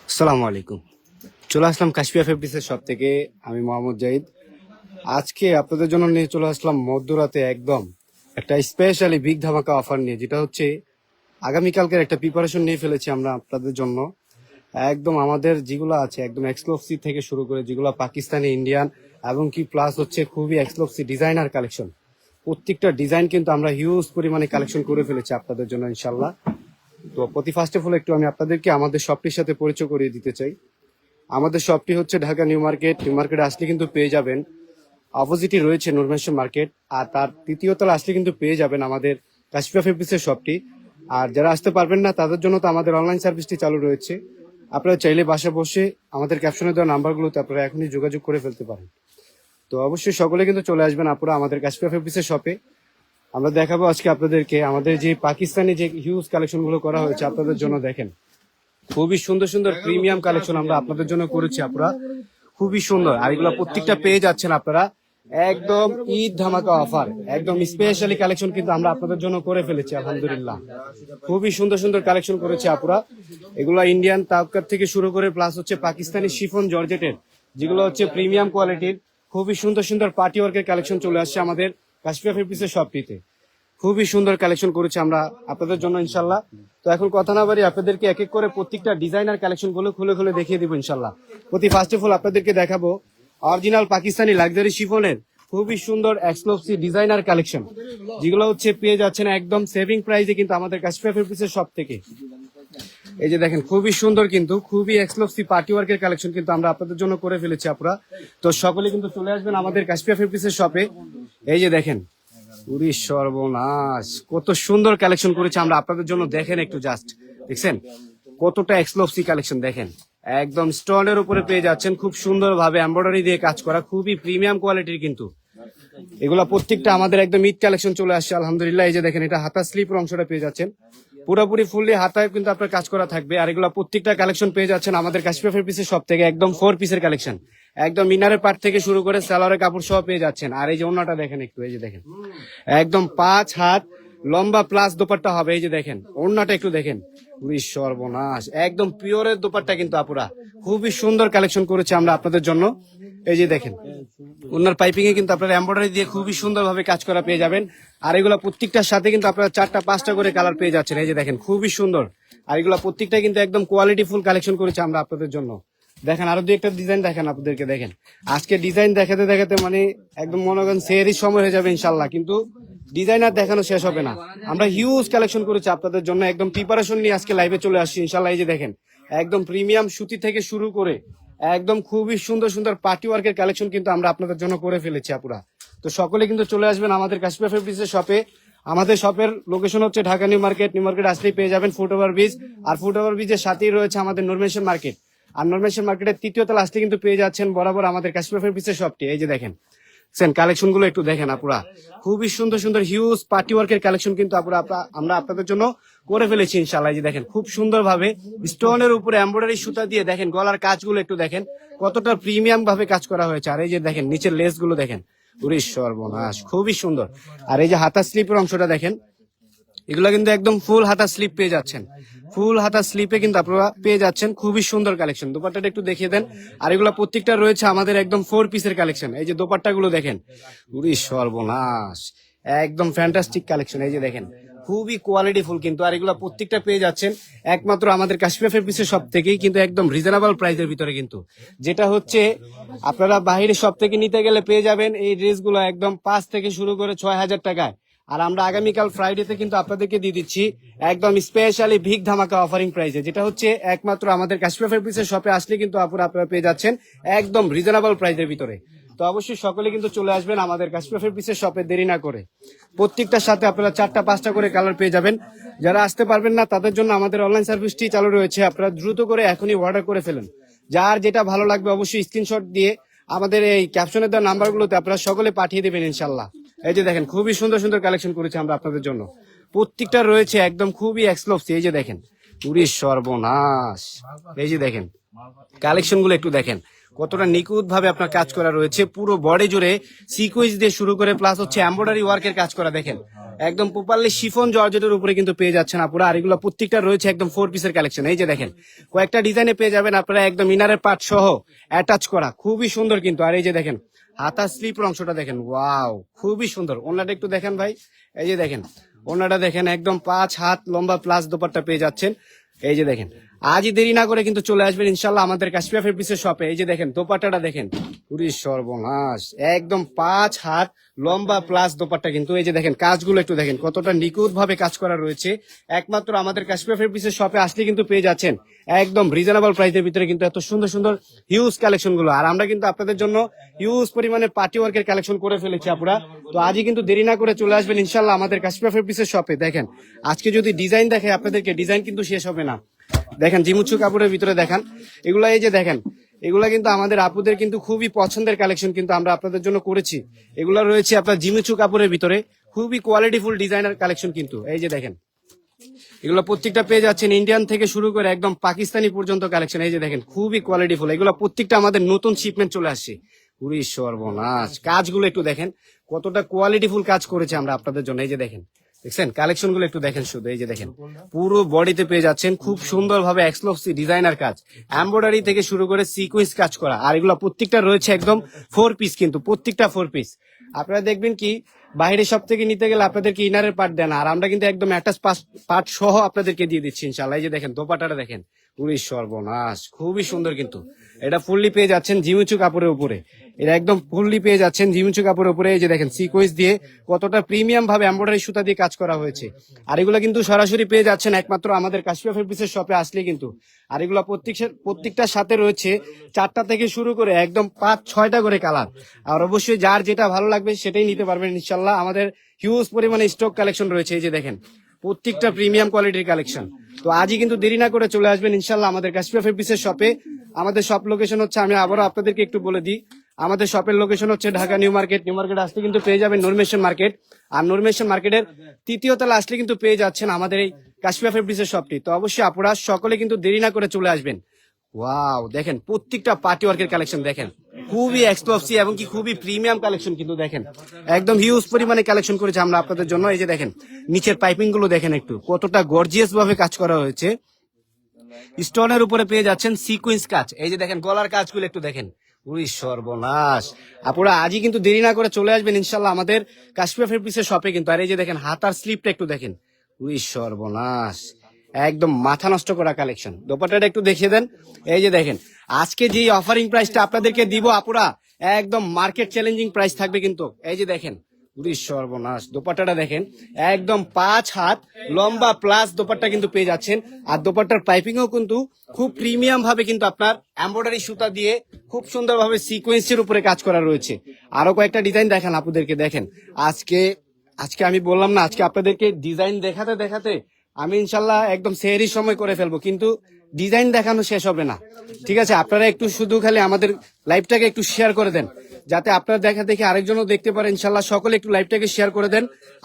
আসসালামু আলাইকুম। চলে আসলাম কাশফিয়া ফেব্রিক্সের শপ থেকে। আমি মোহাম্মদ জাহিদ। আজকে আপনাদের জন্য নিয়ে চলে আসলাম মধ্যরাতে একদম একটা স্পেশালি বিগ ধামাকা অফার নিয়ে, যেটা হচ্ছে আগামীকালকের একটা প্রিপারেশন নিয়ে ফেলেছি আমরা আপনাদের জন্য। একদম আমাদের যেগুলো আছে একদম এক্সক্লুসিভ থেকে শুরু করে যেগুলো পাকিস্তানি, ইন্ডিয়ান এবং কি প্লাস হচ্ছে খুবই এক্সক্লুসিভ ডিজাইনার কালেকশন। প্রত্যেকটা ডিজাইন কিন্তু আমরা হিউজ পরিমাণে কালেকশন করে ফেলেছি আপনাদের জন্য ইনশাল্লাহ। তো প্রতি ফার্স্ট অফ অল একটু আমি আপনাদেরকে আমাদের শপটির সাথে পরিচয় করিয়ে দিতে চাই। আমাদের শপটি হচ্ছে ঢাকা নিউ মার্কেট। নিউ মার্কেটে আসলে কিন্তু পেয়ে যাবেন, অপোজিটই রয়েছে নূর মেনশন মার্কেট, আর তার তৃতীয় তলা আসলে কিন্তু পেয়ে যাবেন আমাদের কাশফিয়া ফেব্রিক্সের শপটি। আর যারা আসতে পারবেন না তাদের জন্য তো আমাদের অনলাইন সার্ভিসটি চালু রয়েছে। আপনারা চাইলে বাসা বসে আমাদের ক্যাপশনে দেওয়া নাম্বারগুলোতে আপনারা এখনই যোগাযোগ করে ফেলতে পারেন। তো অবশ্যই সকলে কিন্তু চলে আসবেন আপনারা আমাদের কাশফিয়া ফেব্রিক্সের শপে। আমরা দেখাবো আজকে আপনাদেরকে আমাদের যে পাকিস্তানি যে হিউজ কালেকশন গুলো করা হয়েছে আপনাদের জন্য। দেখেন খুবই সুন্দর সুন্দর প্রিমিয়াম কালেকশন আমরা আপনাদের জন্য করেছি আপনারা, খুবই সুন্দর। আর এগুলো প্রত্যেকটা পেয়ে যাচ্ছেন আপনারা একদম ঈদ ধামাকা অফার, একদম স্পেশালি কালেকশন কিন্তু আমরা আপনাদের জন্য করে ফেলেছি আলহামদুলিল্লাহ। খুবই সুন্দর সুন্দর কালেকশন করেছি আপনারা। এগুলো ইন্ডিয়ান তাওকার থেকে শুরু করে প্লাস হচ্ছে পাকিস্তানি শিফন জর্জেটের, যেগুলো হচ্ছে প্রিমিয়াম কোয়ালিটির খুবই সুন্দর সুন্দর পার্টি ওয়ার্কের কালেকশন চলে আসছে আমাদের কাশফিয়া ফেব্রিক্সের শপটিতে। খুবই সুন্দর কালেকশন করেছি আমরা আপনাদের জন্য ইনশাল্লাহ। তো এখন কথা না বাড়ি আপনাদেরকে এক এক করে প্রত্যেকটা ডিজাইনার কালেকশন গুলো খুলে খুলে দেখিয়ে দিব ইনশাল্লাহ। প্রতি ফার্স্ট অফ অল আপনাদেরকে দেখাবো অরিজিনাল পাকিস্তানি লাক্সারি শিফনের খুবই সুন্দর এক্সক্লুসিভ ডিজাইনার কালেকশন, যেগুলো হচ্ছে পেয়ে যাচ্ছেন একদম সেভিং প্রাইসে কিন্তু আমাদের কাশফিয়া ফেব্রিক্সের শপ থেকে। এই যে দেখেন খুবই সুন্দর কিন্তু খুবই এক্সক্লুসিভ পার্টি ওয়ার্কের কালেকশন কিন্তু আমরা আপনাদের জন্য করে ফেলেছি আপনারা। তো সকলে কিন্তু চলে আসবেন আমাদের কাশফিয়া ফেব্রিক্সের শপে। এই যে দেখেন উরি সর্বনাশ কত সুন্দর কালেকশন করেছে আমরা আপনাদের জন্য। দেখেন একটু জাস্ট দেখছেন কতটা এক্সক্লুসিভ কালেকশন। দেখেন একদম স্টোনের উপরে পেয়ে যাচ্ছেন খুব সুন্দর ভাবে এমব্রয়ডারি দিয়ে কাজ করা, খুবই প্রিমিয়াম কোয়ালিটির কিন্তু এগুলা প্রত্যেকটা আমাদের একদম ঈদ কালেকশন চলে আসছে আলহামদুলিল্লাহ। এই যে দেখেন এটা হাতা স্লিপের অংশটা পেয়ে যাচ্ছেন, পুরোপুরি ফুললি হাতায় কিন্তু আপনার কাজ করা থাকবে। আর এগুলা প্রত্যেকটা কালেকশন পেয়ে যাচ্ছেন আমাদের কাশফিয়া ফেব্রিক্সের শপ থেকে একদম 4 পিসের কালেকশন, একদম ইনারের পার্ট থেকে শুরু করে সালোয়ারের কাপড় সহ পেয়ে যাচ্ছেন। আর এই যে ওন্নাটা দেখেন একটু, এই যে দেখেন একদম 5 হাত লম্বা প্লাস দোপাট্টা হবে। এই যে দেখেন ওন্নাটা একটু দেখেন, উরি সর্বনাশ একদম পিওরের দোপাট্টা কিন্তু আপুরা খুবই সুন্দর কালেকশন করেছে আমরা আপনাদের জন্য। এই যে দেখেন ওনার পাইপিং এ কিন্তু আপনারা এমব্রয়ডারি দিয়ে খুবই সুন্দর ভাবে কাজ করা পেয়ে যাবেন। আর এগুলো প্রত্যেকটার সাথে কিন্তু আপনারা 4টা 5টা করে কালার পেয়ে যাচ্ছেন। এই যে দেখেন খুবই সুন্দর। আর এগুলো প্রত্যেকটা কিন্তু একদম কোয়ালিটি ফুল কালেকশন করেছে আমরা আপনাদের জন্য। দেখেন আরো 2 একটা ডিজাইন দেখেন আপনাদেরকে। দেখেন আজকে ডিজাইন দেখাতে দেখাতে মানে একদম মনে করেন সেহরির সময় হয়ে যাবে ইনশাল্লাহ, কিন্তু ডিজাইন আর দেখানো শেষ হবে না। আমরা হিউজ কালেকশন করেছি আপনাদের জন্য, একদম প্রিপারেশন নিয়ে আজকে লাইভে চলে আসছি ইনশাল্লাহ। এই যে দেখেন একদম প্রিমিয়াম সুতি থেকে শুরু করে একদম খুবই সুন্দর সুন্দর পার্টি ওয়ার্কের কালেকশন কিন্তু আমরা আপনাদের জন্য করে ফেলেছি আপুরা। তো সকলে কিন্তু চলে আসবেন আমাদের কাশফিয়া ফেব্রিক্সের শপে। আমাদের শপের লোকেশন হচ্ছে Dhaka new market. New market আসলেই পেয়ে যাবেন ফুটওভার ব্রিজ, আর ফুটওভার ব্রিজের সাথেই রয়েছে আমাদের নূর মেনশন মার্কেট। আর নূর মেনশন মার্কেটের 3য় তলা আসলে কিন্তু পেয়ে যাচ্ছেন বরাবর আমাদের কাশফিয়া ফেব্রিক্সের শপটি। এই যে দেখেন কালেকশন গুলো একটু দেখেন আপুরা, খুবই সুন্দর সুন্দর হিউজ পার্টি ওয়ার্কের কালেকশন কিন্তু আপুরা আমরা আপনাদের জন্য করে ফেলেছি ইনশাল্লাহ। এই যে দেখেন খুব সুন্দর ভাবে স্টোনের উপরে এমব্রয়ডারি সুতা দিয়ে দেখেন গলার কাজগুলো একটু দেখেন কতটা প্রিমিয়াম ভাবে কাজ করা হয়েছে। আর এই যে দেখেন নিচের লেস গুলো দেখেন, উরি সর্বনাশ খুবই সুন্দর। আর এই যে হাতা স্লিপের অংশটা দেখেন, এগুলো কিন্তু একদম ফুল হাতা স্লিপ পেয়ে যাচ্ছেন, ফুল হাতা স্লিপে কিন্তু আপনারা পেয়ে যাচ্ছেন খুবই সুন্দর কালেকশন। দোপাট্টাটা একটু দেখিয়ে দেন। আর এগুলো প্রত্যেকটা রয়েছে আমাদের একদম 4 পিসের কালেকশন। এই যে দোপাট্টা গুলো দেখেন, উরি সর্বনাশ একদম ফ্যান্টাস্টিক কালেকশন। এই যে দেখেন খুবই কোয়ালিটি ফুল কিন্তু। আর এগুলো প্রত্যেকটা পেয়ে যাচ্ছেন একমাত্র আমাদের কাশফিয়া ফেব্রিক্সের শপ থেকেই, কিন্তু একদম রিজনেবল প্রাইসের ভিতরে কিন্তু, যেটা হচ্ছে আপনারা বাইরে শপ থেকে নিতে গেলে পেয়ে যাবেন এই ড্রেসগুলো একদম 5 থেকে শুরু করে 6,000 টাকায়। আর আমরা আগামীকাল ফ্রাইডেতে কিন্তু আপনাদেরকে দিয়ে দিচ্ছি একদম স্পেশালি বিগ ধামাকা অফারিং প্রাইসে, যেটা হচ্ছে একমাত্র আমাদের কাশফিয়া ফেব্রিক্সের শপে আসলে কিন্তু আপনারা পেয়ে যাচ্ছেন একদম রিজনেবল প্রাইসের ভিতরে। তো অবশ্যই সকলে কিন্তু চলে আসবেন আমাদের কাশফিয়া ফেব্রিক্সের শপে, দেরি না করে। প্রত্যেকটার সাথে আপনারা 4টা 5টা করে কালার পেয়ে যাবেন। যারা আসতে পারবেন না তাদের জন্য আমাদের অনলাইন সার্ভিসটি চালু রয়েছে। আপনারা দ্রুত করে এখনই অর্ডার করে ফেলেন। যার যেটা ভালো লাগবে অবশ্যই স্ক্রিনশট দিয়ে আমাদের এই ক্যাপশনে দেওয়া নাম্বারগুলোতে আপনারা সকলে পাঠিয়ে দেবেন ইনশাল্লাহ। এই যে দেখেন খুবই সুন্দর সুন্দর কালেকশন করেছি আমরা আপনাদের জন্য, প্রত্যেকটা রয়েছে একদম খুবই এক্সক্লুসিভ। এই যে দেখেন পুরি সর্বনাশ। এই যে দেখেন কালেকশন গুলো একটু দেখেন কতটা নিখুঁত ভাবে আপনার কাজ করা রয়েছে, পুরো বডি জুড়ে সিকুয়েন্স দিয়ে শুরু করে প্লাস হচ্ছে এমব্রয়ডারি ওয়ার্কের কাজ করা দেখেন, একদম প্রপারলি শিফন জর্জেটের উপরে কিন্তু পেয়ে যাচ্ছেন আপনারা। আর এগুলো প্রত্যেকটা রয়েছে একদম 4 পিসের কালেকশন। এই যে দেখেন কয়েকটা ডিজাইনে পেয়ে যাবেন আপনারা একদম ইনারের পার্ট সহ অ্যাটাচ করা, খুবই সুন্দর কিন্তু। আর এই যে দেখেন হাতা স্লিপের অংশটা দেখেন, ওয়াও খুবই সুন্দর। ওনাটা একটু দেখেন ভাই, এই যে দেখেন ওনাটা দেখেন একদম 5 হাত লম্বা প্লাস দোপাট্টা পেয়ে যাচ্ছেন। এই যে দেখেন আজই দেরি না করে কিন্তু চলে আসবেন ইনশাল্লাহ আমাদের কাশফিয়া ফেব্রিক্সের শপে। এই যে দেখেন দোপাট্টাটা দেখেন, পুরি সর্বনাশ, একদম 5 হাত লম্বা প্লাস দোপাট্টা কিন্তু। এই যে দেখেন কাজগুলো একটু দেখেন কতটা নিখুঁত ভাবে কাজ করা রয়েছে। একমাত্র আমাদের কাশফিয়া ফেব্রিক্সের শপে আসলে কিন্তু পেয়ে যাচ্ছেন একদম রিজনেবল প্রাইসের ভিতরে কিন্তু এত সুন্দর সুন্দর হিউজ কালেকশন গুলো। আর আমরা কিন্তু আপনাদের জন্য হিউজ পরিমাণে পার্টি ওয়ার্কের কালেকশন করে ফেলেছি আপুরা। তো আজই কিন্তু দেরি না করে চলে আসবেন ইনশাল্লাহ আমাদের কাশফিয়া ফেব্রিক্সের শপে। দেখেন আজকে যদি ডিজাইন দেখে আপনাদেরকে, ডিজাইন কিন্তু শেষ হবে না। দেখেন জিমুচ্ছু কাপড়ের ভিতরে দেখান এগুলা, এই যে দেখেন এগুলা কিন্তু আমাদের আপুদের কিন্তু খুবই পছন্দের কালেকশন কিন্তু আমরা আপনাদের জন্য করেছি। এগুলা রয়েছে আপনার জিমুচ্ছু কাপড়ের ভিতরে, খুবই কোয়ালিটিফুল ডিজাইনার কালেকশন কিন্তু। এই যে দেখেন এগুলো প্রত্যেকটা পেয়ে যাচ্ছেন ইন্ডিয়ান থেকে শুরু করে একদম পাকিস্তানি পর্যন্ত কালেকশন। এই যে দেখেন খুবই কোয়ালিটিফুল, এগুলো প্রত্যেকটা আমাদের নতুন শিপমেন্ট চলে আসছে। পুরি সর্বনাশ, কাজগুলো একটু দেখেন কতটা কোয়ালিটিফুল কাজ করেছে আমরা আপনাদের জন্য। এই যে দেখেন দেখছেন কালেকশন গুলো একটু দেখেন শুধু। এই যে দেখেন পুরো বডিতে পেয়ে যাচ্ছেন খুব সুন্দর ভাবে এক্সক্লুসিভ ডিজাইনার কাজ, এমব্রয়ডারি থেকে শুরু করে সিকুয়েন্স কাজ করা। আর এগুলো প্রত্যেকটা রয়েছে একদম 4 পিস কিন্তু, প্রত্যেকটা 4 পিস। আপনারা দেখবেন কি বাইরে সব থেকে নিতে গেলে আপনাদেরকে ইনারের পার্ট দেন, আর আমরা কিন্তু একদম অ্যাটাচ পার্ট সহ আপনাদেরকে দিয়ে দিচ্ছি ইনশাল্লাহ। এই যে দেখেন দোপাটাটা দেখেন, পুরি সর্বনাশ, খুবই সুন্দর কিন্তু। এটা ফুললি পেয়ে যাচ্ছেন জিমিচু কাপড়ের উপরে, এটা একদম ফুললি পেয়ে যাচ্ছেন জিমিচু কাপড়ের উপরে। এই যে দেখেন সিকোয়েন্স দিয়ে কতটা প্রিমিয়াম ভাবে এমব্রয়ডারি সুতা দিয়ে কাজ করা হয়েছে। আর এগুলো কিন্তু সরাসরি পেয়ে যাচ্ছেন একমাত্র আমাদের কাশফিয়া ফেব্রিক্সের শপে আসলে কিন্তু। আর এগুলো প্রত্যেকটার সাথে রয়েছে 4টা থেকে শুরু করে একদম 5-6টা করে কালার। আর অবশ্যই যার যেটা ভালো লাগবে সেটাই নিতে পারবেন ইনশাল্লাহ। আমাদের হিউজ পরিমাণে স্টক কালেকশন রয়েছে। এই যে দেখেন প্রত্যেকটা প্রিমিয়াম কোয়ালিটির কালেকশন। তো আজই কিন্তু দেরি না করে চলে আসবেন ইনশাল্লাহ আমাদের কাশফিয়া ফেব্রিক্সের শপে। আমাদের শপ লোকেশন হচ্ছে, আমি আবারও আপনাদেরকে একটু বলে দিই, আমাদের শপের লোকেশন হচ্ছে Dhaka new market. New market আসলে কিন্তু পেয়ে যাবেন নূরমেশন মার্কেট, আর নূরমেশন মার্কেটের 3য় তলা আসলে কিন্তু পেয়ে যাচ্ছেন আমাদের এই কাশফিয়া ফেব্রিক্সের শপটি। তো অবশ্যই আপনারা সকলে কিন্তু দেরি না করে চলে আসবেন। ওয়াও দেখেন প্রত্যেকটা পার্টি ওয়ার্কের কালেকশন দেখেন, খুবই এক্সক্লুসিভ এবং কি খুবই প্রিমিয়াম কালেকশন কিন্তু। দেখেন একদম হিউজ পরিমাণে কালেকশন করেছে আমরা আপনাদের জন্য। এই যে দেখেন নিচের পাইপিং গুলো দেখেন একটু কতটা গর্জিয়াস ভাবে কাজ করা হয়েছে। স্টোনের উপরে পেয়ে যাচ্ছেন সিকুয়েন্স কাজ। এই যে দেখেন গলার কাজগুলো একটু দেখেন, উই সর্বনাশ। আপনারা আজই কিন্তু দেরি না করে চলে আসবেন ইনশাল্লাহ আমাদের কাশফিয়া ফেব্রিক্সের শপে কিন্তু। আর এই যে দেখেন হাতার স্লিপটা একটু দেখেন, উই সর্বনাশ, একদম মাথা নষ্ট করা কালেকশন। দোপাট্টাটা একটু দেখিয়ে দেন। এই যে দেখেন আজকে যে অফারিং প্রাইসটা আপনাদেরকে দিব আপুরা, একদম মার্কেট চ্যালেঞ্জিং প্রাইস থাকবে কিন্তু। এই যে দেখেন পুরি সর্বনাশ, দোপাট্টাটা দেখেন একদম 5 হাত লম্বা প্লাস দোপাট্টা কিন্তু পেয়ে যাচ্ছেন। আর দোপাট্টার পাইপিংও কিন্তু খুব প্রিমিয়াম ভাবে কিন্তু আপনার এমব্রয়ডারি সুতা দিয়ে খুব সুন্দর ভাবে সিকোয়েন্সের উপরে কাজ করা রয়েছে। আরো কয়েকটা ডিজাইন দেখান আপনাদেরকে। দেখেন আজকে আমি বললাম না, আজকে আপনাদেরকে ডিজাইন দেখাতে দেখাতে আমি ইনশাল্লাহ একদম সেহরির সময় করে ফেলবো, কিন্তু ডিজাইন দেখানো শেষ হবে না। ঠিক আছে, আপনারা একটু শুধু খালি আমাদের লাইভটাকে একটু শেয়ার করে দেন, যাতে আপনারা দেখা দেখে আরেকজনও দেখতে পারেন ইনশাল্লাহ। সকলে একটু লাইভটাকে শেয়ার করে দেন।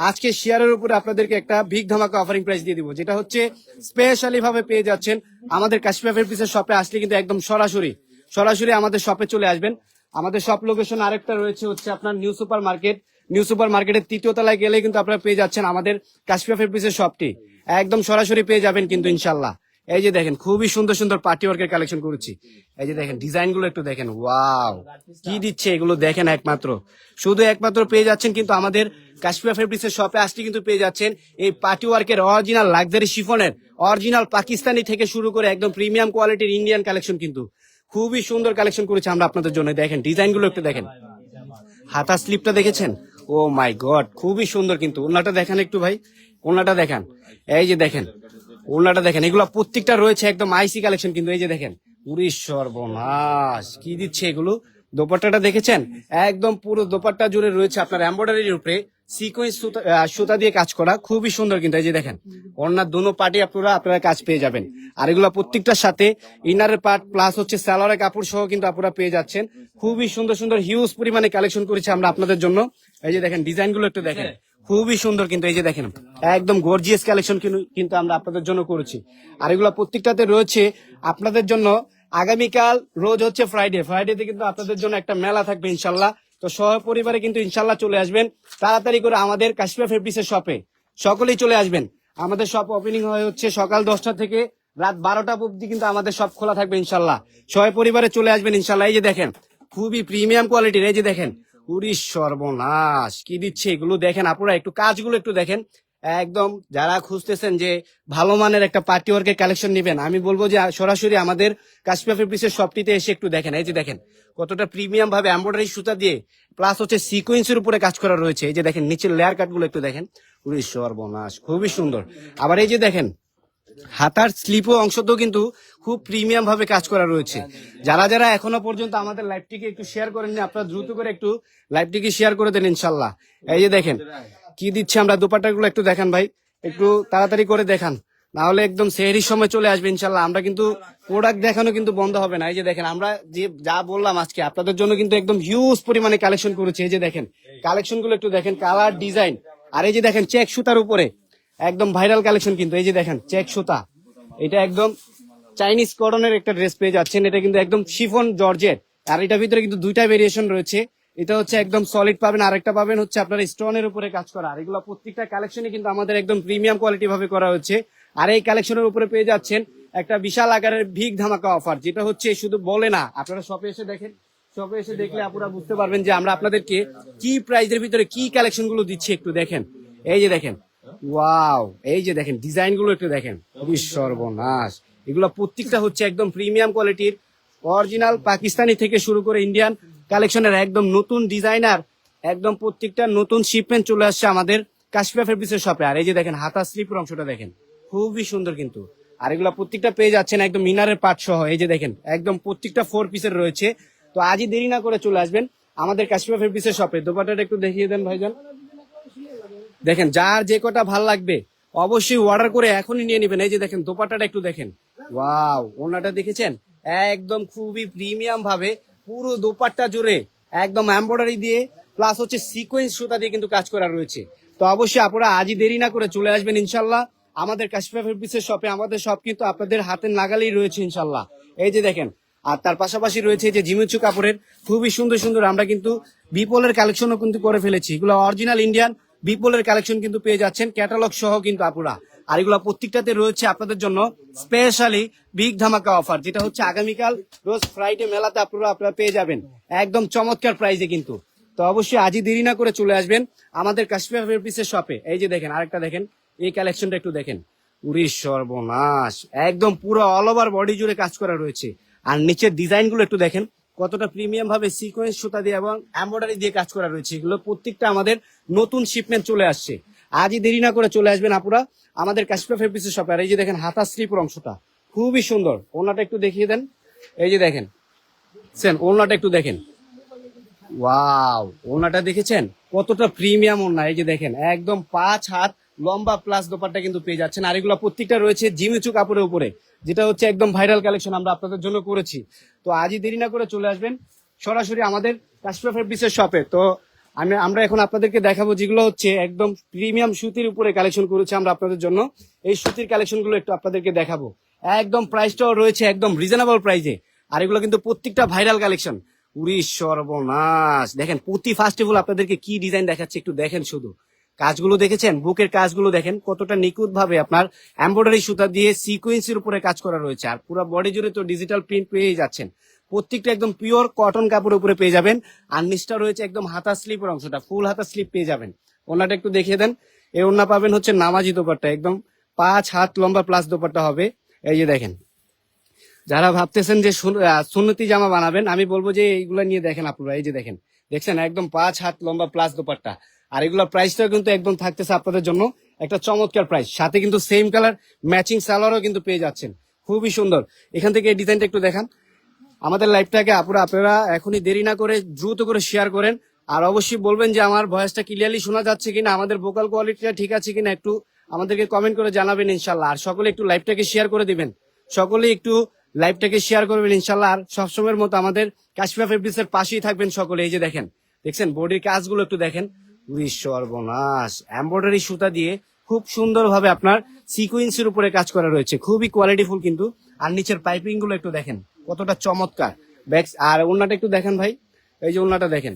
আজকে শেয়ারের উপরে আপনাদেরকে একটা বিগ ধামাকা অফারিং প্রাইস দিয়ে দিব, যেটা হচ্ছে স্পেশালি ভাবে পেয়ে যাচ্ছেন আমাদের কাশফিয়া ফেব্রিক্সের শপে আসলে কিন্তু একদম সরাসরি আমাদের শপে চলে আসবেন। আমাদের শপ লোকেশন আরেকটা রয়েছে হচ্ছে আপনার new super market. New super মার্কেটের 3য় তলায় গেলে কিন্তু আপনারা পেয়ে যাচ্ছেন আমাদের কাশফিয়া ফেব্রিক্সের শপটি, একদম সরাসরি পেয়ে যাবেন কিন্তু ইনশাল্লাহ। এই যে দেখেন খুবই সুন্দর সুন্দর পার্টি ওয়ার্কের কালেকশন করেছি। এই যে দেখেন ডিজাইন গুলো একটু দেখেন, ওয়াও কি দিচ্ছে এগুলো দেখেন। একমাত্র পেয়ে যাচ্ছেন কিন্তু আমাদের কাশফিয়া ফেব্রিক্সের শপে আসলে কিন্তু পেয়ে যাচ্ছেন এই পার্টি ওয়ার্কের অরিজিনাল লাক্সারি শিফনের অরিজিনাল পাকিস্তানি থেকে শুরু করে একদম প্রিমিয়াম কোয়ালিটির ইন্ডিয়ান কালেকশন কিন্তু খুবই সুন্দর কালেকশন করেছি আমরা আপনাদের জন্য। দেখেন ডিজাইন গুলো একটু দেখেন, হাতা স্লিপটা দেখেছেন, ও মাই গড খুবই সুন্দর কিন্তু। ওনাটা দেখেন একটু ভাই, ওনাটা দেখেন, এই যে দেখেন ওনাটা দেখেন, এগুলো প্রত্যেকটা রয়েছে একদম আইসি কালেকশন কিন্তু। এই যে দেখেন পুরি সর্বনাশ, কি দিচ্ছে এগুলো। দোপাট্টাটা দেখেছেন, একদম পুরো দোপাট্টা জুড়ে রয়েছে আপনার এমব্রয়ডারির উপরে সিকোয়েন্স সুতা দিয়ে কাজ করা, খুবই সুন্দর কিন্তু। এই যে দেখেন ওনার দোনো পার্টি আপনারা কাজ পেয়ে যাবেন। আর এগুলো প্রত্যেকটার সাথে ইনারের পার্ট প্লাস হচ্ছে সালোয়ারের কাপড় সহ কিন্তু আপনারা পেয়ে যাচ্ছেন। খুবই সুন্দর সুন্দর হিউজ পরিমাণে কালেকশন করেছি আমরা আপনাদের জন্য। এই যে দেখেন ডিজাইন গুলো একটু দেখেন, খুবই সুন্দর কিন্তু এই যে দেখেন একদম গর্জিয়াস কালেকশন কিন্তু আমরা আপনাদের জন্য করেছি। আর এগুলো প্রত্যেকটাতে রয়েছে আপনাদের জন্য। আগামীকাল রোজ হচ্ছে ফ্রাইডেতে কিন্তু আপনাদের জন্য একটা মেলা থাকবে ইনশাল্লাহ। তো সহপরিবারে কিন্তু ইনশাল্লাহ চলে আসবেন তাড়াতাড়ি করে আমাদের কাশফিয়া ফেব্রিক্সের শপে, সকলেই চলে আসবেন। আমাদের শপ ওপেনিং হচ্ছে সকাল 10টা থেকে রাত 12টা অবধি কিন্তু আমাদের শপ খোলা থাকবে ইনশাল্লাহ। সহপরিবারে চলে আসবেন ইনশাল্লাহ। এই যে দেখেন খুবই প্রিমিয়াম কোয়ালিটির, এই যে দেখেন উড়িশ সর্বনাশ কি দিচ্ছে এগুলো দেখেন। আপনারা একটু কাজগুলো একটু দেখেন, একদম যারা খুঁজতেছেন যে ভালো মানের একটা পার্টি ওয়ার্কের কালেকশন নেবেন, আমি বলবো যে সরাসরি আমাদের কাশফিয়া ফেব্রিক্সের শপটিতে এসে একটু দেখেন। এই যে দেখেন কতটা প্রিমিয়াম ভাবে এমব্রয়ডারি সুতা দিয়ে প্লাস হচ্ছে সিকোয়েন্সের উপরে কাজ করা রয়েছে। এই যে দেখেন নিচের লেয়ার কাট গুলো একটু দেখেন, উড়িশ সর্বনাশ খুবই সুন্দর। আবার এই যে দেখেন হাতার স্লিপও অংশতেও কিন্তু খুব প্রিমিয়াম ভাবে কাজ করা রয়েছে। যারা যারা এখনো পর্যন্ত আমাদের লাইভটিকে একটু শেয়ার করেননি, আপনারা দ্রুত করে একটু লাইভটিকে শেয়ার করে দেন ইনশাল্লাহ। এই যে দেখেন কি দিচ্ছে আমরা, দোপাট্টাগুলো একটু দেখান ভাই, একটু তাড়াতাড়ি করে দেখান, না হলে একদম সেহরির সময় চলে আসবে ইনশাল্লাহ। আমরা কিন্তু প্রোডাক্ট দেখানো কিন্তু বন্ধ হবে না। এই যে দেখেন আমরা যে যা বললাম আজকে আপনাদের জন্য কিন্তু একদম হিউজ পরিমাণে কালেকশন করেছি। এই যে দেখেন কালেকশন গুলো একটু দেখেন, কালার ডিজাইন। আর এই যে দেখেন চেক সুতার উপরে একদম ভাইরাল কালেকশন কিন্তু, এই যে দেখেন চেক সুতা, এটা একদম চাইনিজ কটনের একটা ড্রেস পেয়ে যাচ্ছেন। এটা কিন্তু একদম শিফন জর্জেট, আর এটার ভিতরে কিন্তু দুইটা ভেরিয়েশন রয়েছে। এটা হচ্ছে একদম সলিড পাবেন, আরেকটা পাবেন হচ্ছে আপনার স্টোনের উপরে কাজ করা। আর এগুলো প্রত্যেকটা কালেকশনে কিন্তু আমাদের একদম প্রিমিয়াম কোয়ালিটি ভাবে করা হচ্ছে। আর এই কালেকশনের উপরে পেয়ে যাচ্ছেন একটা বিশাল আকারের ভিগ ধামাকা অফার, যেটা হচ্ছে শুধু বলে না, আপনারা শপে এসে দেখেন, শপে এসে দেখলে আপনারা বুঝতে পারবেন যে আমরা আপনাদেরকে কি প্রাইজের ভিতরে কি কালেকশন গুলো দিচ্ছি। একটু দেখেন, এই যে দেখেন ওয়াও, এই যে দেখেন ডিজাইন গুলো একটু দেখেন, খুবই সর্বনাশ। এগুলো প্রত্যেকটা হচ্ছে একদম প্রিমিয়াম কোয়ালিটির অরিজিনাল পাকিস্তানি থেকে শুরু করে ইন্ডিয়ান কালেকশনের একদম নতুন ডিজাইনার, একদম প্রত্যেকটা নতুন শিপমেন্ট চলে আসছে আমাদের কাশফিয়া ফেব্রিক্সের শপে। আর এই যে দেখেন হাতা স্লিপের অংশটা দেখেন খুবই সুন্দর কিন্তু। আর এগুলো প্রত্যেকটা পেয়ে যাচ্ছেন একদম মিনারের পাট সহ। এই যে দেখেন একদম প্রত্যেকটা 4 পিসের রয়েছে। তো আজই দেরি না করে চলে আসবেন আমাদের কাশফিয়া ফেব্রিক্সের শপে। দোপাট্টাটা একটু দেখিয়ে দেন ভাইজান। দেখেন যার যে কটা ভাল লাগবে অবশ্যই অর্ডার করে এখনই নিয়ে নেবেন। এই যে দেখেন দোপাট্টাটা একটু দেখেন, ওয়াও ওনাটা দেখেছেন একদম খুবই প্রিমিয়াম ভাবে পুরো দোপাট্টা জুড়ে একদম এমব্রয়ডারি দিয়ে প্লাস হচ্ছে সিকোয়েন্স সুতা দিয়ে কিন্তু কাজ করা রয়েছে। তো অবশ্যই আপনারা আজই দেরি না করে চলে আসবেন ইনশাল্লাহ আমাদের কাশফিয়া ফেব্রিক্সের শপে। আমাদের শপ কিন্তু আপনাদের হাতের নাগালেই রয়েছে ইনশাল্লাহ। এই যে দেখেন, আর তার পাশাপাশি রয়েছে যে জিমিচু কাপড়ের খুবই সুন্দর সুন্দর আমরা কিন্তু বিপলের কালেকশনও কিন্তু করে ফেলেছি। এগুলো অরিজিনাল ইন্ডিয়ান বিপলের কালেকশন কিন্তু পেয়ে যাচ্ছেন ক্যাটালগ সহ কিন্তু আপুরা। আর এগুলো প্রত্যেকটাতে রয়েছে আপনাদের জন্য স্পেশালি বিগ ধামাকা অফার, যেটা হচ্ছে আগামীকাল রোজ ফ্রাইডে মেলাতে আপনারা পেয়ে যাবেন একদম চমৎকার প্রাইজে কিন্তু। তো অবশ্যই আজই দেরি না করে চলে আসবেন আমাদের কাশফিয়া ফেব্রিক্সের শপে। এই যে দেখেন আরেকটা দেখেন, এই কালেকশনটা একটু দেখেন, উড়িশ সর্বনাশ একদম পুরো অল ওভার বডি জুড়ে কাজ করা রয়েছে। আর নিচের ডিজাইন গুলো একটু দেখেন কতটা প্রিমিয়াম ভাবে সিকোয়েন্স সুতা দিয়ে এবং এমব্রয়ডারি দিয়ে কাজ করা রয়েছে। এগুলো প্রত্যেকটা আমাদের নতুন শিপমেন্ট চলে আসছে। আজই দেরি না করে চলে আসবেন আপুরা আমাদের কাশফিয়া ফেব্রিক্সের শপে। আর এই যে দেখেন হাতা স্লিপের অংশটা খুবই সুন্দর, ওনাটা একটু দেখিয়ে দেন। এই যে দেখেন ওনাটা একটু দেখেন, ওয়াও ওনাটা দেখেছেন কতটা প্রিমিয়াম ওনা। এই যে দেখেন একদম 5 হাত লম্বা প্লাস দোপাট্টা কিন্তু পেয়ে যাচ্ছেন। আর এগুলো প্রত্যেকটা রয়েছে জিমিচু কাপড়ের উপরে, যেটা হচ্ছে একদম ভাইরাল কালেকশন আমরা আপনাদের জন্য করেছি। তো আজই দেরি না করে চলে আসবেন সরাসরি আমাদের কাশফিয়া ফেব্রিক্সের শপে। তো আমরা এখন আপনাদেরকে দেখাবো যেগুলো হচ্ছে একদম প্রিমিয়াম সুতির উপরে কালেকশন করেছি আমরা আপনাদের জন্য। এই সুতির কালেকশন গুলো একটু আপনাদেরকে দেখাবো, একদম প্রাইসটাও রয়েছে একদম রিজনেবল প্রাইসে। আর এগুলো কিন্তু প্রত্যেকটা ভাইরাল কালেকশন। উড়িশ সর্বনাশ দেখেন প্রতি ফার্স্টেবল আপনাদেরকে কি ডিজাইন দেখাচ্ছে একটু দেখেন, শুধু কাজগুলো দেখেছেন, বুকের কাজগুলো দেখেন কতটা নিখুঁত ভাবে আপনার এমব্রয়ডারি সুতা দিয়ে সিকোয়েন্সের উপরে কাজ করা রয়েছে। আর পুরো বডি জুড়ে তো ডিজিটাল প্রিন্ট পেয়ে যাচ্ছেন, প্রত্যেকটা একদম পিওর কটন কাপড়ের উপরে পেয়ে যাবেন। আর নিচটা রয়েছে একদম হাতা স্লিপের অংশটা, ফুল হাতা স্লিপ পেয়ে যাবেন। ওনাটা একটু দেখিয়ে দেন। এই ওনা পাবেন হচ্ছে নামাজি দোপাট্টা, একদম 5 হাত লম্বা প্লাস দোপাট্টা হবে। এই যে দেখেন যারা ভাবতেছেন যে সুন্নতি জামা বানাবেন, আমি বলবো যে এইগুলা নিয়ে দেখেন আপনারা। এই যে দেখেন দেখছেন একদম 5 হাত লম্বা প্লাস দোপাট্টা। আর এগুলোর প্রাইসটাও কিন্তু একদম থাকতেছে আপনাদের জন্য একটা চমৎকার প্রাইস, সাথে কিন্তু সেম কালার ম্যাচিং সালোয়ারও কিন্তু পেয়ে যাচ্ছেন, খুবই সুন্দর। এখান থেকে এই ডিজাইনটা একটু দেখান। আমাদের লাইভটাকে আপনারা এখনই দেরি না করে দ্রুত করে শেয়ার করেন। আর অবশ্যই বলবেন যে আমার ভয়েসটা ক্লিয়ারলি শোনা যাচ্ছে কিনা, আমাদের ভোকাল কোয়ালিটিটা ঠিক আছে কিনা, একটু আমাদেরকে কমেন্ট করে জানাবেন ইনশাল্লাহ। আর সকলে একটু লাইভটাকে শেয়ার করে দিবেন, সকলে একটু লাইভটাকে শেয়ার করবেন ইনশাল্লাহ। আর সবসময়ের মতো আমাদের কাশফিয়া ফেব্রিক্সের পাশেই থাকবেন সকলে। এই যে দেখেন দেখছেন বডির কাজগুলো একটু দেখেন সর্বনাশ, এমব্রয়ডারি সুতা দিয়ে খুব সুন্দরভাবে আপনার সিকোয়েন্সের উপরে কাজ করা রয়েছে, খুবই কোয়ালিটিফুল কিন্তু। আর নিচের পাইপিং গুলো একটু দেখেন কতটা চমৎকার। ব্যাক আর ওড়নাটা একটু দেখেন ভাই, এই যে ওড়নাটা দেখেন,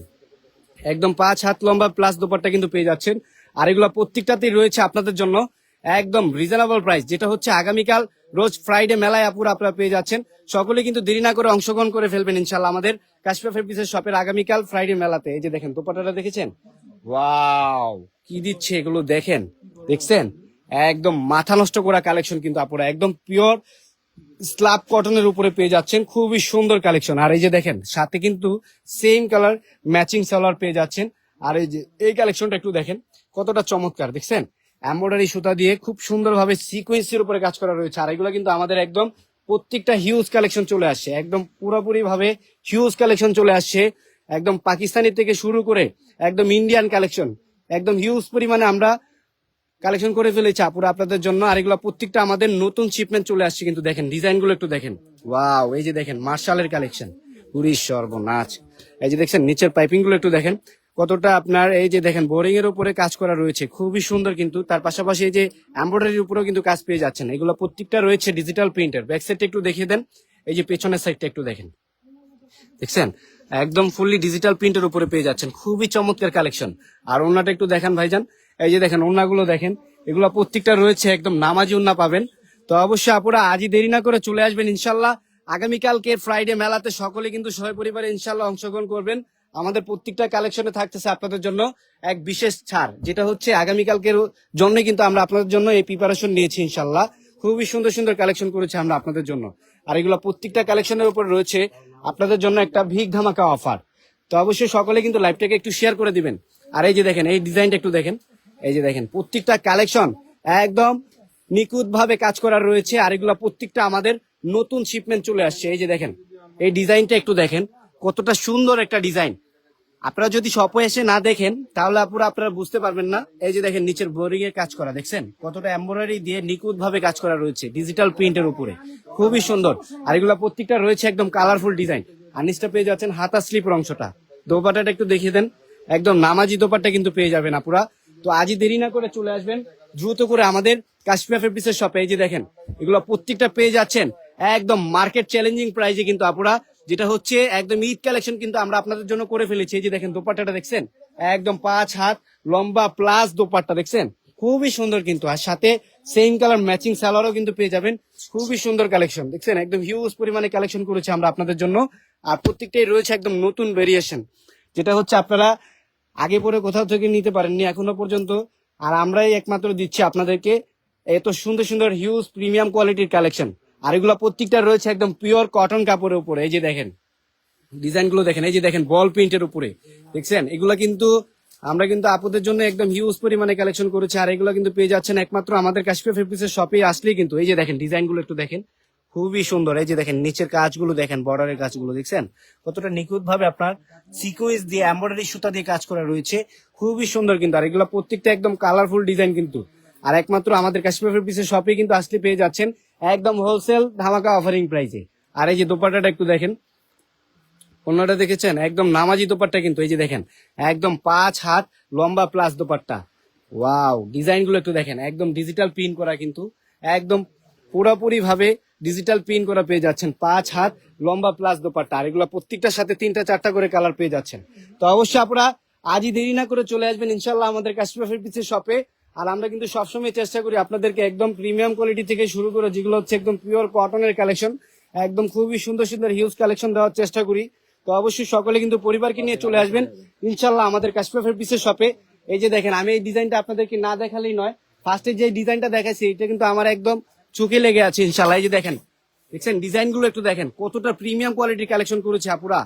একদম 5 হাত লম্বা প্লাস দোপাট্টা কিন্তু পেয়ে যাচ্ছেন। আর এগুলো প্রত্যেকটাতেই রয়েছে আপনাদের জন্য একদম রিজনেবল প্রাইস, যেটা হচ্ছে আগামীকাল রোজ ফ্রাইডে মেলায় আপুরা আপনারা পেয়ে যাচ্ছেন। সকলে কিন্তু দেরি না করে অংশগ্রহণ করে ফেলবেন ইনশাল্লাহ আমাদের কাশফা ফেব্রিক্সের শপের আগামীকাল ফ্রাইডে মেলাতে। এই যে দেখেন দোপাট্টাটা দেখেছেন, ওয়াও কি দিচ্ছে এগুলো দেখেন, দেখছেন একদম মাথা নষ্ট করা কালেকশন কিন্তু আপুরা, একদম পিওর স্ল্যাব কটনের উপরে পেয়ে যাচ্ছেন, খুবই সুন্দর কালেকশন। আর এই যে দেখেন সাথে কিন্তু সেম কালার ম্যাচিং সালোয়ার পেয়ে যাচ্ছেন। আর এই যে এই কালেকশনটা একটু দেখেন কতটা চমৎকার, দেখছেন এমব্রয়ডারি সুতা দিয়ে খুব সুন্দরভাবে সিকোয়েন্সের উপরে কাজ করা রয়েছে। আর এগুলো কিন্তু আমাদের একদম প্রত্যেকটা হিউজ কালেকশন চলে আসছে, একদম পুরোপুরি ভাবে হিউজ কালেকশন চলে আসছে, একদম পাকিস্তানি থেকে শুরু করে একদম ইন্ডিয়ান কালেকশন, একদম হিউজ পরিমাণে আমরা কালেকশন করে ফেলেছি আপুরা আপনাদের জন্য। আর এগুলো প্রত্যেকটা আমাদের নতুন শিপমেন্ট চলে আসছে কিন্তু, দেখেন ডিজাইন গুলো একটু দেখেন, ওয়াও এই যে দেখেন মার্শালের কালেকশন, সর্বনাশ। এই যে দেখছেন নিচের পাইপিং গুলো একটু দেখেন কতটা আপনার, এই যে দেখেন বোরিং এর উপরে কাজ করা রয়েছে, খুবই সুন্দর কিন্তু। তার পাশাপাশি এই যে এমব্রয়ডারির উপরেও কিন্তু কাজ পেয়ে যাচ্ছেন। এগুলো প্রত্যেকটা রয়েছে ডিজিটাল প্রিন্টের। ব্যাক সাইডটা একটু দেখিয়ে দেন, এই যে পেছনের সাইডটা একটু দেখেন, দেখছেন একদম ফুললি ডিজিটাল প্রিন্টের উপরে পেয়ে যাচ্ছেন, খুবই চমৎকার কালেকশন। আর ওড়নাটা একটু দেখান ভাইজান, এই যে দেখেন ওড়নাগুলো দেখেন, এগুলো প্রত্যেকটা রয়েছে একদম নামাজি ওড়না পাবেন। তো অবশ্যই আপুরা আজই দেরি না করে চলে আসবেন ইনশাল্লাহ আগামীকালকে ফ্রাইডে মেলাতে, সকলে কিন্তু সপরিবারে ইনশাল্লাহ অংশগ্রহণ করবেন। আমাদের প্রত্যেকটা কালেকশনে থাকতেছে আপনাদের জন্য এক বিশেষ ছাড়, যেটা হচ্ছে আগামীকালকের জন্য কিন্তু আমরা আপনাদের জন্য এই প্রিপারেশন নিয়েছি ইনশাল্লাহ। খুবই সুন্দর সুন্দর কালেকশন করেছি আমরা আপনাদের জন্য। আর এগুলো প্রত্যেকটা কালেকশনের উপর রয়েছে আপনাদের জন্য একটা ভিগ ধামাকা অফার। তো অবশ্যই সকলে কিন্তু লাইভটাকে একটু শেয়ার করে দিবেন। আর এই যে দেখেন এই ডিজাইনটা একটু দেখেন, এই যে দেখেন প্রত্যেকটা কালেকশন একদম নিখুঁত ভাবে কাজ করা রয়েছে। আর এগুলো প্রত্যেকটা আমাদের নতুন শিপমেন্ট চলে আসছে। এই যে দেখেন এই ডিজাইনটা একটু দেখেন কতটা সুন্দর একটা ডিজাইন। আপনারা যদি শপে এসে না দেখেন তাহলে আপনারা বুঝতে পারবেন না। এই যে দেখেন নিচের বোরিং এর কাজ করা দেখছেন, কতটা এমব্রয়ডারি দিয়ে নিখুঁত ভাবে কাজ করা রয়েছে ডিজিটাল প্রিন্টের উপরে, খুবই সুন্দর। আর এগুলো প্রত্যেকটা রয়েছে একদম কালারফুল ডিজাইন। আর নিচটা পেয়ে যাচ্ছেন হাতা স্লিপের অংশটা। দোপাট্টাটা একটু দেখিয়ে দেন, একদম নামাজি দোপাট্টা কিন্তু পেয়ে যাবেন আপুরা। তো আজই দেরি না করে চলে আসবেন দ্রুত করে আমাদের কাশফা ফেব্রিক্সের শপে। এই যে দেখেন এগুলো প্রত্যেকটা পেয়ে যাচ্ছেন একদম মার্কেট চ্যালেঞ্জিং প্রাইসে কিন্তু আপুরা, যেটা হচ্ছে একদম ঈদ কালেকশন কিন্তু আমরা আপনাদের জন্য করে ফেলেছি। এই যে দেখেন দোপাট্টাটা দেখছেন, একদম 5 হাত লম্বা প্লাস দোপাট্টা দেখছেন, খুবই সুন্দর কিন্তু। আর সাথে সেম কালার ম্যাচিং সালোয়ারও কিন্তু পেয়ে যাবেন, খুবই সুন্দর কালেকশন দেখছেন, একদম হিউজ পরিমাণে কালেকশন করেছি আমরা আপনাদের জন্য। আর প্রত্যেকটাই রয়েছে একদম নতুন ভেরিয়েশন, যেটা হচ্ছে আপনারা আগে পরে কোথাও থেকে নিতে পারেননি এখনো পর্যন্ত। আর আমরাই একমাত্র দিচ্ছি আপনাদেরকে এত সুন্দর সুন্দর হিউজ প্রিমিয়াম কোয়ালিটির কালেকশন। আর এগুলো প্রত্যেকটা রয়েছে একদম পিওর কটন কাপড়ের উপরে। এই যে দেখেন ডিজাইন গুলো দেখেন, এই যে দেখেন বল প্রিন্টের উপরে দেখছেন, এগুলা কিন্তু আমরা কিন্তু আপনাদের জন্য একদম হিউজ পরিমাণে কালেকশন করেছি। আর এগুলো কিন্তু পেয়ে যাচ্ছেন একমাত্র আমাদের কাশফা ফেব্রিক্সের শপে আসলেই কিন্তু। এই যে দেখেন ডিজাইন গুলো একটু দেখেন, খুবই সুন্দর। এই যে দেখেন নিচের কাজগুলো দেখেন, বর্ডারের কাজগুলো দেখছেন কতটা নিখুঁত ভাবে আপনার সিকোয়েন্স দিয়ে এমব্রয়ডারি সুতা দিয়ে কাজ করা রয়েছে, খুবই সুন্দর কিন্তু। আর এগুলো প্রত্যেকটা একদম কালারফুল ডিজাইন কিন্তু। আর একমাত্র আমাদের কাশফা ফেব্রিক্সের শপে কিন্তু আসলে পেয়ে যাচ্ছেন একদম হোলসেল ধামাকা অফারিং প্রাইসে। আর এই যে দোপাট্টাটা একটু দেখেন, অন্যটা দেখেছেন একদম নামাজি দোপাট্টা কিন্তু। এই যে দেখেন একদম 5 হাত লম্বা প্লাস দোপাট্টা, ওয়াও ডিজাইন গুলো একটু দেখেন, একদম ডিজিটাল প্রিন্ট করা কিন্তু, একদম পুরোপুরি ভাবে ডিজিটাল প্রিন্ট করা পেয়ে যাচ্ছেন। 5 হাত লম্বা প্লাস দোপাট্টা। আর এগুলো প্রত্যেকটার সাথে 3টা 4টা করে কালার পেয়ে যাচ্ছেন। তো অবশ্যই আপনারা আজই দেরি না করে চলে আসবেন ইনশাল্লাহ আমাদের কাশফা ফেব্রিক্সের শপে। আর আমরা কিন্তু সবসময় চেষ্টা করি আপনাদেরকে একদম প্রিমিয়াম কোয়ালিটি থেকে শুরু করে যেগুলো হচ্ছে একদম পিওর কটনের কালেকশন, একদম খুবই সুন্দর সুন্দর হিউজ কালেকশন দেওয়ার চেষ্টা করি। তো অবশ্যই সকলে কিন্তু পরিবারকে নিয়ে চলে আসবেন ইনশাল্লাহ আমাদের কাশফা ফেব্রিক্সের শপে। এই যে দেখেন আমি এই ডিজাইনটা আপনাদেরকে না দেখালেই নয়, ফার্স্টে যে ডিজাইনটা দেখাচ্ছি এটা কিন্তু আমার একদম চোখে লেগে আছে ইনশাল্লাহ। এই যে দেখেন দেখছেন ডিজাইন গুলো একটু দেখেন কতটা প্রিমিয়াম কোয়ালিটির কালেকশন করেছে আপুরা,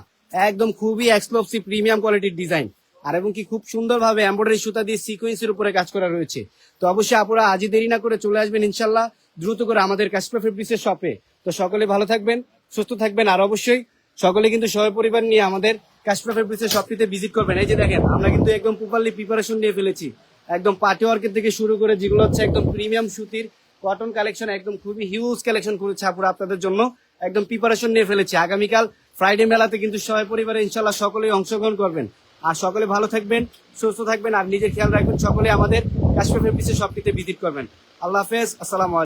একদম খুবই এক্সক্লুসিভ প্রিমিয়াম কোয়ালিটির ডিজাইন। আর এবং কি খুব সুন্দরভাবে এমব্রয়ডারি সুতা দিয়ে সিকোয়েন্সের উপরে কাজ করা রয়েছে। তো অবশ্যই আপুরা আজই দেরি না করে চলে আসবেন ইনশাল্লাহ দ্রুত করে আমাদের কাশফা ফেব্রিক্সের শপে। তো সকলে ভালো থাকবেন, সুস্থ থাকবেন। আর অবশ্যই সকলে কিন্তু সহপরিবার নিয়ে আমাদের কাশফা ফেব্রিক্সের শপটিতে ভিজিট করবেন। এই যে দেখেন আমরা কিন্তু একদম প্রপারলি প্রিপারেশন নিয়ে ফেলেছি, একদম পার্টি ওয়ার্কের থেকে শুরু করে যেগুলো হচ্ছে একদম প্রিমিয়াম সুতির কটন কালেকশন, একদম খুবই হিউজ কালেকশন করেছে আপুরা আপনাদের জন্য, একদম প্রিপারেশন নিয়ে ফেলেছি। আগামীকাল ফ্রাইডে মেলাতে কিন্তু সহপরিবারে ইনশাল্লাহ সকলেই অংশগ্রহণ করবেন। আর সকলে ভালো থাকবেন, সুস্থ থাকবেন, আর নিজের খেয়াল রাখবেন। সকলে আমাদের কাশফা ফেব্রিক্সের শপটিতে ভিজিট করবেন। আল্লাহ হাফেজ, আসসালামু আলাইকুম।